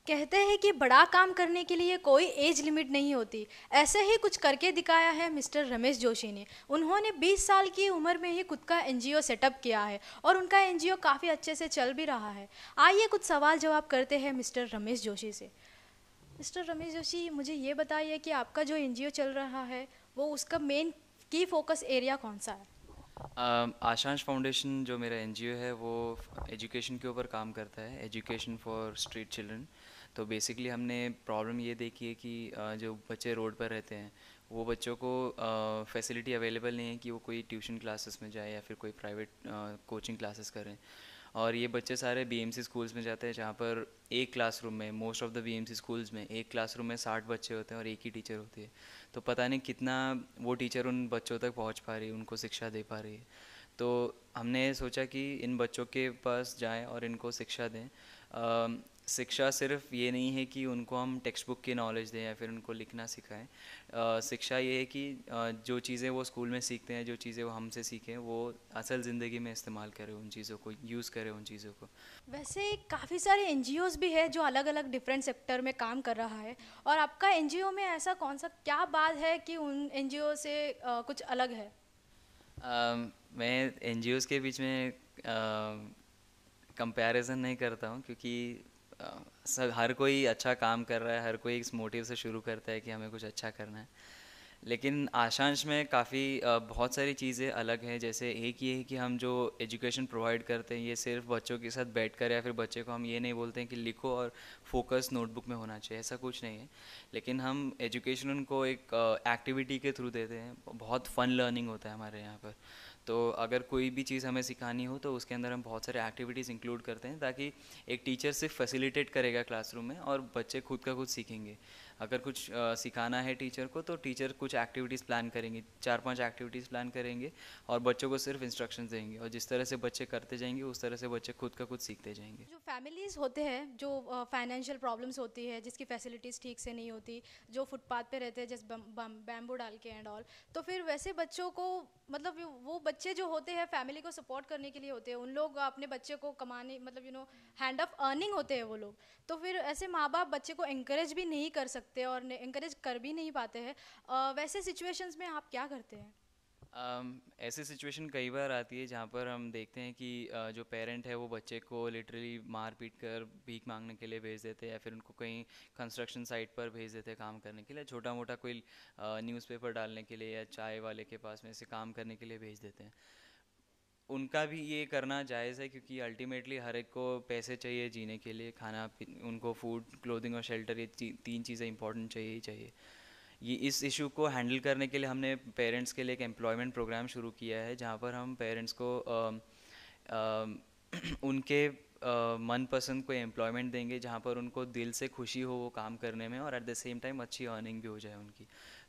कहते हैं कि बड़ा काम करने के लिए कोई एज लिमिट नहीं होती। ऐसे ही कुछ करके दिखाया है मिस्टर रमेश जोशी ने। उन्होंने 20 साल की उम्र में ही खुद का एनजीओ सेटअप किया है और उनका एनजीओ काफ़ी अच्छे से चल भी रहा है। आइए कुछ सवाल जवाब करते हैं मिस्टर रमेश जोशी से। मिस्टर रमेश जोशी, मुझे ये बताइए कि आपका जो एनजीओ चल रहा है वो उसका मेन की फोकस एरिया कौन सा है? आशांश फाउंडेशन जो मेरा एनजीओ है वो एजुकेशन के ऊपर काम करता है, एजुकेशन फॉर स्ट्रीट चिल्ड्रन। तो बेसिकली हमने प्रॉब्लम ये देखी है कि जो बच्चे रोड पर रहते हैं वो बच्चों को फैसिलिटी अवेलेबल नहीं है कि वो कोई ट्यूशन क्लासेस में जाए या फिर कोई प्राइवेट कोचिंग क्लासेस करें। और ये बच्चे सारे बीएमसी स्कूल्स में जाते हैं जहाँ पर एक क्लासरूम में, most of the BMC schools में एक क्लासरूम में 60 बच्चे होते हैं और एक ही टीचर होती है। तो पता नहीं कितना वो टीचर उन बच्चों तक पहुँच पा रही है, उनको शिक्षा दे पा रही है। तो हमने सोचा कि इन बच्चों के पास जाएं और इनको शिक्षा दें। शिक्षा सिर्फ ये नहीं है कि उनको हम टेक्स्ट बुक की नॉलेज दें या फिर उनको लिखना सिखाएं। शिक्षा ये है कि जो चीज़ें वो स्कूल में सीखते हैं, जो चीज़ें वो हमसे सीखें, वो असल ज़िंदगी में इस्तेमाल करें, उन चीज़ों को यूज़ करें, उन चीज़ों को। वैसे काफ़ी सारे एनजीओज भी है जो अलग अलग डिफरेंट सेक्टर में काम कर रहा है, और आपका एनजीओ में ऐसा कौन सा क्या बात है कि उन एनजीओ से कुछ अलग है? मैं एनजीओज़ के बीच में कंपैरिजन नहीं करता हूँ, क्योंकि सब हर कोई अच्छा काम कर रहा है, हर कोई इस मोटिव से शुरू करता है कि हमें कुछ अच्छा करना है। लेकिन आशांश में काफ़ी बहुत सारी चीज़ें अलग हैं। जैसे एक ये है कि हम जो एजुकेशन प्रोवाइड करते हैं ये सिर्फ बच्चों के साथ बैठकर, या फिर बच्चे को हम ये नहीं बोलते हैं कि लिखो और फोकस नोटबुक में होना चाहिए, ऐसा कुछ नहीं है। लेकिन हम एजुकेशन उनको एक एक्टिविटी के थ्रू देते हैं। बहुत फ़न लर्निंग होता है हमारे यहाँ पर। तो अगर कोई भी चीज़ हमें सिखानी हो तो उसके अंदर हम बहुत सारे एक्टिविटीज़ इंक्लूड करते हैं, ताकि एक टीचर सिर्फ फैसिलिटेट करेगा क्लासरूम में और बच्चे खुद का खुद सीखेंगे। अगर कुछ सिखाना है टीचर को तो टीचर कुछ एक्टिविटीज़ प्लान करेंगे, 4-5 एक्टिविटीज़ प्लान करेंगे और बच्चों को सिर्फ इंस्ट्रक्शंस देंगे, और जिस तरह से बच्चे करते जाएंगे उस तरह से बच्चे खुद का खुद सीखते जाएंगे। जो फैमिलीज़ होते हैं, जो फाइनेंशियल प्रॉब्लम्स होती है, जिसकी फैसिलिटीज़ ठीक से नहीं होती, जो फुटपाथ पे रहते हैं जैसे बैम्बू डाल के एंड ऑल, तो फिर वैसे बच्चों को, मतलब वो बच्चे जो होते हैं फैमिली को सपोर्ट करने के लिए होते हैं, उन लोग अपने बच्चे को कमाने, मतलब हैंड ऑफ अर्निंग होते हैं वो लोग। तो फिर ऐसे माँ बाप बच्चे को इंकरेज भी नहीं कर सकते और इंकरेज कर भी नहीं पाते हैं। वैसे सिचुएशंस में आप क्या करते हैं? ऐसी सिचुएशन कई बार आती है जहाँ पर हम देखते हैं कि जो पेरेंट है वो बच्चे को लिटरली मार पीट कर भीख मांगने के लिए भेज देते हैं, या फिर उनको कहीं कंस्ट्रक्शन साइट पर भेज देते हैं काम करने के लिए, छोटा मोटा कोई न्यूज़पेपर डालने के लिए या चाय वाले के पास में से काम करने के लिए भेज देते हैं। उनका भी ये करना जायज़ है, क्योंकि अल्टीमेटली हर एक को पैसे चाहिए जीने के लिए, उनको फूड, क्लोथिंग और शेल्टर, ये तीन चीज़ें इंपॉर्टेंट चाहिए ही चाहिए। ये इस इशू को हैंडल करने के लिए हमने पेरेंट्स के लिए एक एम्प्लॉयमेंट प्रोग्राम शुरू किया है, जहाँ पर हम पेरेंट्स को उनके मनपसंद कोई एम्प्लॉयमेंट देंगे जहाँ पर उनको दिल से खुशी हो वो काम करने में, और एट द सेम टाइम अच्छी अर्निंग भी हो जाए उनकी।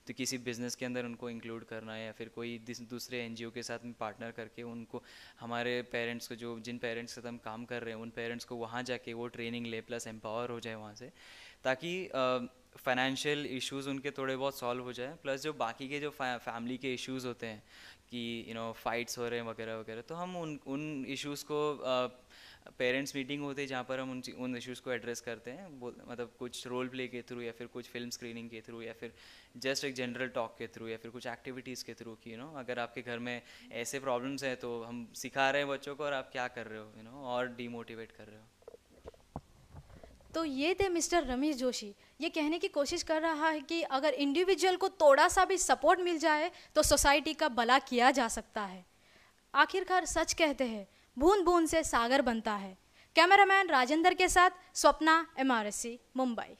तो किसी बिज़नेस के अंदर उनको इंक्लूड करना है, या फिर कोई दूसरे एनजीओ के साथ में पार्टनर करके उनको, हमारे पेरेंट्स को, जो जिन पेरेंट्स के साथ हम काम कर रहे हैं उन पेरेंट्स को वहाँ जाके वो ट्रेनिंग ले, प्लस एम्पावर हो जाए वहाँ से, ताकि फाइनेंशियल इश्यूज़ उनके थोड़े बहुत सॉल्व हो जाए। प्लस जो बाकी के जो फैमिली के इश्यूज़ होते हैं कि फाइट्स हो रहे हैं वगैरह वगैरह, तो हम उन इश्यूज़ को, पेरेंट्स मीटिंग होती है जहाँ पर हम उन इश्यूज़ को एड्रेस करते हैं, मतलब कुछ रोल प्ले के थ्रू, या फिर कुछ फिल्म स्क्रीनिंग के थ्रू, या फिर जस्ट एक जनरल टॉक के थ्रू, या फिर कुछ एक्टिविटीज़ के थ्रू कि अगर आपके घर में ऐसे प्रॉब्लम्स हैं तो हम सिखा रहे हैं बच्चों को और आप क्या कर रहे हो, और डीमोटिवेट कर रहे हो। तो ये थे मिस्टर रमेश जोशी। ये कहने की कोशिश कर रहा है कि अगर इंडिविजुअल को थोड़ा सा भी सपोर्ट मिल जाए तो सोसाइटी का भला किया जा सकता है। आखिरकार सच कहते हैं, बूंद बूंद से सागर बनता है। कैमरामैन राजेंद्र के साथ स्वप्ना, MRSC, मुंबई।